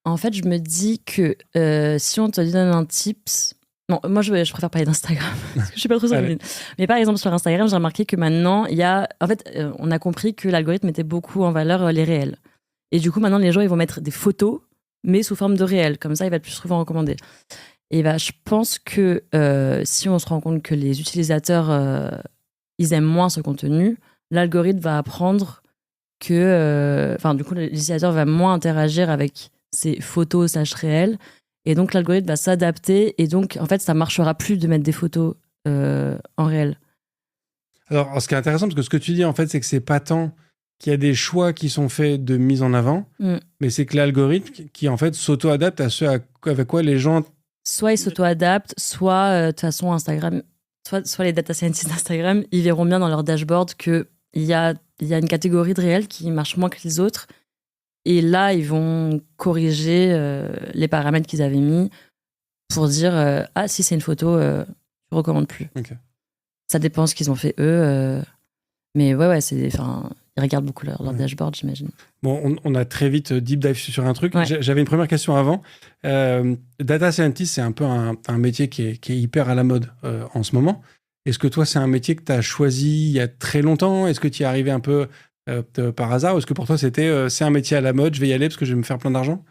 En fait, je me dis que si on te donne un tips... Non, moi, je préfère parler d'Instagram, parce que je suis pas trop sur Allez. LinkedIn. Mais par exemple, sur Instagram, j'ai remarqué que maintenant, il y a... En fait, on a compris que l'algorithme mettait beaucoup en valeur les réels. Et du coup, maintenant, les gens, ils vont mettre des photos, mais sous forme de réels. Comme ça, il va être plus souvent recommandé. Et bah, je pense que si on se rend compte que les utilisateurs, ils aiment moins ce contenu, l'algorithme va apprendre que... Enfin, du coup, l'utilisateur va moins interagir avec ces photos / réels. Et donc, l'algorithme va s'adapter. Et donc, en fait, ça marchera plus de mettre des photos en réel. Alors, ce qui est intéressant, parce que ce que tu dis, en fait, c'est que c'est pas tant qu'il y a des choix qui sont faits de mise en avant, Mm. mais c'est que l'algorithme qui, en fait, s'auto-adapte à ce avec quoi les gens... Soit ils s'auto-adaptent, soit, de toute façon, Instagram, soit les data scientists d'Instagram, ils verront bien dans leur dashboard qu'il y a une catégorie de réels qui marche moins que les autres. Et là, ils vont corriger les paramètres qu'ils avaient mis pour dire ah, si c'est une photo, je ne recommande plus. Ok. Ça dépend ce qu'ils ont fait eux. Mais ouais, ils regardent beaucoup leur dashboard, j'imagine. Bon, on a très vite deep dive sur un truc. Ouais. J'avais une première question avant. Data scientist, c'est un peu un métier qui est hyper à la mode en ce moment. Est-ce que toi, c'est un métier que tu as choisi il y a très longtemps? Est-ce que tu y es arrivé un peu par hasard? Ou est-ce que pour toi, c'est un métier à la mode, je vais y aller parce que je vais me faire plein d'argent?